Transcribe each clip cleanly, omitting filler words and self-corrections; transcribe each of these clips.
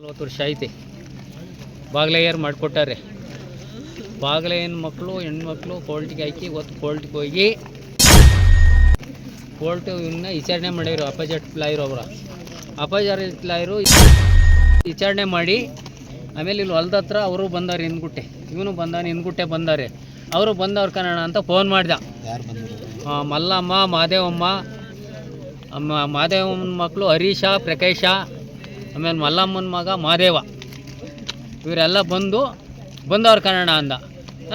40 ವರ್ಷ ಐತೆ ಬಾಗ್ಲೆಯರು ಮಾಡಿಕೊಟ್ಟಾರೆ. ಬಾಗ್ಲೆ ಹೆಣ್ಮಕ್ಳು ಹೆಣ್ಮಕ್ಳು ಕೋರ್ಟಿಗೆ ಹಾಕಿ ಇವತ್ತು ಕೋರ್ಟಿಗೆ ಹೋಗಿ ಕೋರ್ಟು ಇನ್ನು ವಿಚಾರಣೆ ಮಾಡಿದ್ರು. ಅಪೋಸಿಟ್ ಲಾಯರು ಅಪೋಸಿಟ್ ಲಾಯರು ವಿಚಾರಣೆ ಮಾಡಿ ಆಮೇಲೆ ಇಲ್ಲಿ ಹೊಲ್ದ ಹತ್ರ ಅವರು ಬಂದವ್ರು ಹಿಂದ್ಗುಟ್ಟೆ, ಇವನು ಬಂದವನು ಹಿಂದ್ಗುಟ್ಟೆ ಬಂದವ್ರೆ. ಅವರು ಬಂದವ್ರು ಕನ್ನಡ ಅಂತ ಫೋನ್ ಮಾಡ್ದ. ಮಲ್ಲಮ್ಮ, ಮಾದೇವಮ್ಮ, ಮಾದೇವಮ್ಮನ ಮಕ್ಕಳು ಹರೀಶ, ಪ್ರಕಾಶ, ಆಮೇಲೆ ಮಲ್ಲಮ್ಮನ ಮಗ ಮಾದೇವ, ಇವರೆಲ್ಲ ಬಂದವ್ರು ಕನ್ನಡ ಅಂದ.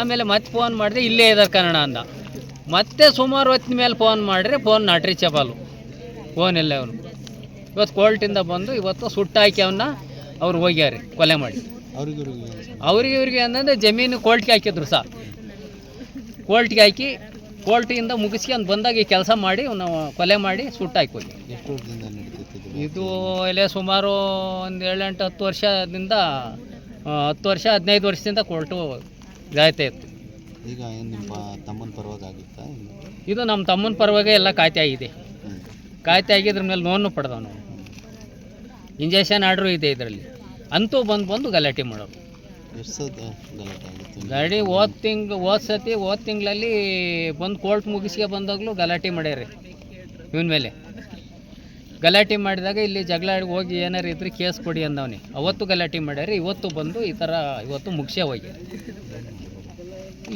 ಆಮೇಲೆ ಮತ್ತೆ ಫೋನ್ ಮಾಡಿದೆ, ಇಲ್ಲೇ ಇದ್ದಾರೆ ಕನ್ನಡ ಅಂದ. ಮತ್ತೆ ಸುಮಾರು ಹೊತ್ತಿನ ಮೇಲೆ ಫೋನ್ ಮಾಡಿದ್ರೆ ಫೋನ್ ನಾಟ್ ರೀಚಬಲ್, ಫೋನ್ ಇಲ್ಲ ಅವನು. ಇವತ್ತು ಕೋರ್ಟಿಂದ ಬಂದು ಇವತ್ತು ಸುಟ್ಟಾಕಿ ಅವನ್ನ ಅವ್ರು ಹೋಗ್ಯಾರೆ ಕೊಲೆ ಮಾಡಿ. ಇವ್ರಿಗೆ ಅಂತಂದರೆ ಜಮೀನು ಕೋರ್ಟ್ಗೆ ಹಾಕಿದ್ರು ಸರ್. ಕೋರ್ಟ್ಗೆ ಹಾಕಿ ಕೋರ್ಟಿಂದ ಮುಗಿಸ್ಕೊಂಡು ಬಂದಾಗ ಈ ಕೆಲಸ ಮಾಡಿ ಅವನು ಕೊಲೆ ಮಾಡಿ ಸುಟ್ಟಾಕಿ ಹೋಗಿ. ಇದು ಇಲ್ಲೇ ಸುಮಾರು ಒಂದು 7-8-10 ವರ್ಷದಿಂದ 10 ವರ್ಷ 15 ವರ್ಷದಿಂದ ಕೋರ್ಟು ಇದಾಯ್ತಾ ಇತ್ತು. ಈಗ ನಿಮ್ಮ ತಮ್ಮನ ಪರವಾಗಿ ಆಗಿತ್ತಾ? ಇದು ನಮ್ಮ ತಮ್ಮನ ಪರವಾಗಿ ಎಲ್ಲ ಕಾಯ್ದೆ ಆಗಿದೆ. ಕಾಯ್ದೆ ಆಗಿದ್ರ ಮೇಲೆ ನೋವನ್ನು ಪಡೆದವನು. ಇಂಜೆಕ್ಷನ್ ಆರ್ಡ್ರು ಇದೆ ಇದರಲ್ಲಿ. ಅಂತೂ ಬಂದು ಗಲಾಟೆ ಮಾಡೋರು. ಗಾಡಿ ಹೋದ ತಿಂಗಳಲ್ಲಿ ಬಂದು ಕೋರ್ಟ್ ಮುಗಿಸ್ಗೆ ಬಂದಾಗಲೂ ಗಲಾಟೆ ಮಾಡ್ಯಾರ ಇವನ ಮೇಲೆ. ಗಲಾಟೆ ಮಾಡಿದಾಗ ಇಲ್ಲಿ ಜಗಳ ಹೋಗಿ ಏನಾರು ಇದ್ರೆ ಕೇಸ್ ಕೊಡಿ ಅಂದವನಿ. ಅವತ್ತು ಗಲಾಟೆ ಮಾಡ್ಯಾರ, ಇವತ್ತು ಬಂದು ಈ ಥರ ಇವತ್ತು ಮುಗಿಸೇ ಹೋಗಿ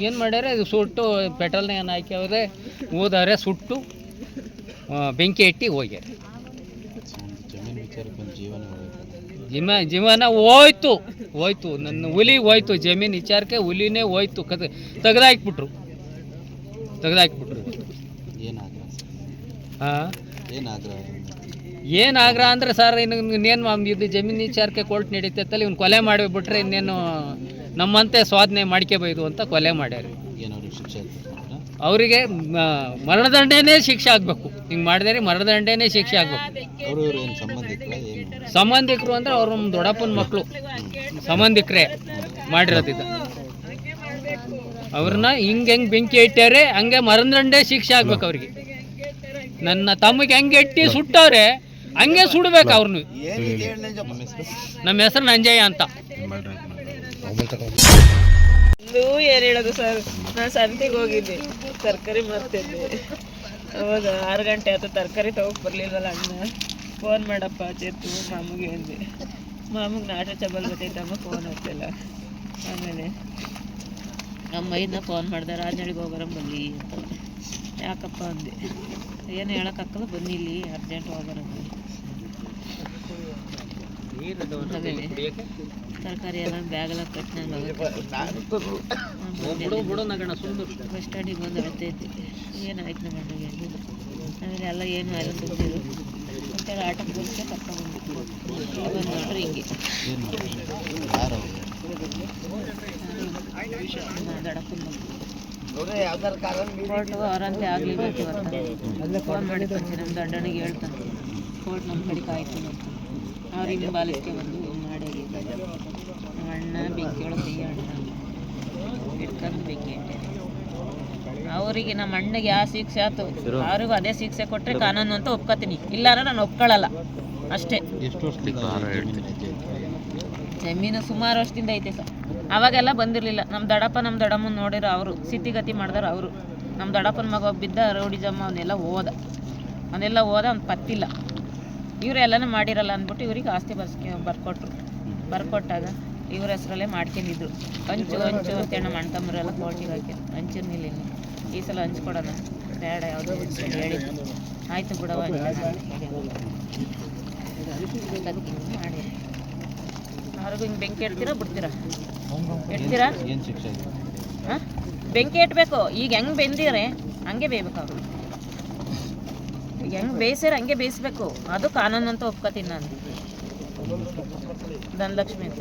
ಏನು ಮಾಡ್ಯಾರ, ಇದು ಸುಟ್ಟು ಪೆಟ್ರೋಲ್ನ ಏನು ಹಾಕ್ಯವ್ರೆ, ಊದಾರೆ, ಸುಟ್ಟು ಬೆಂಕಿ ಇಟ್ಟು ಹೋಗ್ಯಾರ. ಜೀವನ ಹೋಯ್ತು ನನ್ನ ಹುಲಿ ಹೋಯ್ತು. ಜಮೀನು ವಿಚಾರಕ್ಕೆ ಹುಲಿನೇ ಹೋಯ್ತು. ತೆಗೆದಾಕ್ಬಿಟ್ರು. ಏನು ಆಗ್ರಹ ಅಂದರೆ ಸರ್, ಇನ್ನೇನು ಇದು ಜಮೀನು ವಿಚಾರಕ್ಕೆ ಕೋರ್ಟ್ ನಡೀತೈತಲ್ಲ, ಇವ್ನು ಕೊಲೆ ಮಾಡಿಬಿಟ್ರೆ ಇನ್ನೇನು ನಮ್ಮಂತೆ ಸ್ವಾಧನೆ ಮಾಡ್ಕೋಬೋದು ಅಂತ ಕೊಲೆ ಮಾಡ್ಯಾರ. ಅವರಿಗೆ ಮರಣದಂಡನೆ ಶಿಕ್ಷೆ ಆಗಬೇಕು. ಹಿಂಗೆ ಮಾಡಿದರೆ ಮರಣದಂಡನೆ ಶಿಕ್ಷೆ ಆಗಬೇಕು. ಸಂಬಂಧಿಕರು ಅಂದರೆ ಅವ್ರ ದೊಡ್ಡಪ್ಪನ ಮಕ್ಕಳು ಸಂಬಂಧಿಕರೇ ಮಾಡಿರೋದಿದ್ದ. ಅವ್ರನ್ನ ಹಿಂಗೆ ಬೆಂಕಿ ಇಟ್ಟಾರೆ, ಹಂಗೆ ಮರಣದಂಡನೆ ಶಿಕ್ಷೆ ಆಗ್ಬೇಕು ಅವ್ರಿಗೆ. ನನ್ನ ತಮ್ಮಗೆ ಹೆಂಗೆ ಇಟ್ಟು ಸುಟ್ಟವ್ರೆ ಹಂಗೆ ಸುಡ್ಬೇಕು ಅವ್ರನ್ನು. ನಮ್ಮ ಹೆಸರು ನಂಜಯ್ಯ ಅಂತ. ಏನು ಹೇಳೋದು ಸರ್, ನಾನು ಸಂತೆಗೆ ಹೋಗಿದ್ದೆ, ತರಕಾರಿ ಮಾರ್ತಿದ್ದೆ. ಅವಾಗ 6 ಗಂಟೆ ಆಯ್ತು, ತರಕಾರಿ ತಗೋಕ್ ಬರ್ಲಿಲ್ವಲ್ಲ ಅಣ್ಣ. ಫೋನ್ ಮಾಡಪ್ಪ ಚೇತು ಮಾಮಗೆ ಅಂದೆ. ಮಾಮಗೆ ನಾಟ ಚಬಲ್ ಗೊತ್ತೈತಮ್ಮ, ಫೋನ್ ಹತ್ತಿಲ್ಲ. ಆಮೇಲೆ ನಮ್ಮ ಐದನ್ನ ಫೋನ್ ಮಾಡಿದೆ, ರಾಜನಳ್ಳಿಗೆ ಹೋಗೋರಂಗೆ ಬನ್ನಿ ಅಂತ. ಯಾಕಪ್ಪ ಅಂದೆ, ಏನು ಹೇಳೋಕ್ಕಾಗಲ್ಲ, ಬನ್ನಿ ಇಲ್ಲಿ ಅರ್ಜೆಂಟ್ ಹೋಗೋರಂಗೆ. ತರಕಾರಿ ಎಲ್ಲ ಬ್ಯಾಗೆಲ್ಲ ಕಟ್ ನನ್ನ ಬಸ್ ಸ್ಟ್ಯಾಂಡಿಗೆ ಬಂದು ಅಳ್ತೈತಿ. ಏನಾಯ್ತು ನಮ್ಮ ಅಣ್ಣಗೆ ಆಮೇಲೆ ಎಲ್ಲ ಏನು ಎಲ್ಲ ಸುದ್ದಿರು ಅಂತೇಳಿ ಆಟೋಕ್ಕೆ ಬರುತ್ತೆ ಕರ್ಕೊಂಡ್ಬಂದು ಬಂದು ನೋಡ್ರಿ ಹಿಂಗೆ ದಡಪ್ಪನ ಕೋರ್ಟು ಅವರಂತೆ ಆಗಲಿಲ್ಲ. ಇವತ್ತು ಫೋನ್ ಮಾಡಿ ಕಳಿಸಿ ನಮ್ಮ ದಡ್ಡನಿಗೆ ಹೇಳ್ತಾನೆ, ಕೋರ್ಟ್ ನಮ್ಮ ಕಡೆ ಕಾಯ್ತು ಅಂತ. ಅವ್ರಿಗೆ ಬಾಲಿಕೆ ಬಂದು ಮಾಡಿ ನಮ್ಮ ಅಣ್ಣ ಬೆಂಕಿ ಒಳಗೆ ಕೈ ಅಣ್ಣ ಇಟ್ಕೊಂಡು ಬೆಂಕಿ ಇಟ್ಟೆ. ಅವರಿಗೆ ನಮ್ಮ ಅಣ್ಣಗೆ ಯಾವ ಶಿಕ್ಷೆ ಆಯ್ತು ಅವ್ರಿಗೂ ಅದೇ ಶಿಕ್ಷೆ ಕೊಟ್ಟರೆ ಕಾನೂನು ಅಂತ ಒಪ್ಕೋತೀನಿ, ಇಲ್ಲಾರ ನಾನು ಒಪ್ಕೊಳ್ಳಲ್ಲ ಅಷ್ಟೇ. ಜಮೀನು ಸುಮಾರು ವರ್ಷದಿಂದ ಐತೆ ಸರ್. ಅವಾಗೆಲ್ಲ ಬಂದಿರಲಿಲ್ಲ. ನಮ್ಮ ದಡಮ್ಮನ ನೋಡಿರೋ ಅವರು ಸ್ಥಿತಿಗತಿ ಮಾಡಿದವರು ಅವರು. ನಮ್ಮ ದಡಪ್ಪನ ಮಗ ಬಿದ್ದ ರೌಡಿಜಮ್ಮ ಅವನ್ನೆಲ್ಲ ಹೋದ ಅವ್ನು ಪತ್ತಿಲ್ಲ. ಇವರೆಲ್ಲನೂ ಮಾಡಿರಲ್ಲ ಅಂದ್ಬಿಟ್ಟು ಇವ್ರಿಗೆ ಆಸ್ತಿ ಬರ್ಕೊಟ್ಟಾಗ ಇವ್ರ ಹೆಸರಲ್ಲೇ ಮಾಡ್ಕೊಂಡಿದ್ರು. ಹಂಚು ಅಂತೇಳಿ ನಮ್ಮ ಅಣ್ಣ ತಮ್ಮರೆಲ್ಲ ಕೋರ್ಟಿಗೆ ಹಾಕಿದ್ರು. ಹಂಚಿರ್ನಿಲ್ಲ ಇನ್ನು ಈ ಸಲ ಹಂಚ್ಕೊಡೋಣ ಬೇಡ ಯಾವುದೋ ಹೇಳಿದ್ರು. ಆಯಿತು ಬಿಡವ ಮಾಡಿ ಅವ್ರಿಗೂ ಹಿಂಗೆ ಬೆಂಕಿ ಇಡ್ತೀರಾ ಬಿಡ್ತೀರಾ? ಹಾಂ, ಬೆಂಕಿ ಇಟ್ಬೇಕು. ಈಗ ಹೆಂಗೆ ಬೆಂದಿರೆ ಹಂಗೆ ಬೇಯ್ಬೇಕು. ಅವರು ಹೆಂಗೆ ಬೇಯಿಸ್ಯಾರ ಹಂಗೆ ಬೇಯಿಸ್ಬೇಕು. ಅದು ಕಾನೂನು ಅಂತ ಒಪ್ಕೋತೀನಿ ನಾನು. ಧನಲಕ್ಷ್ಮಿ ಅಂತ.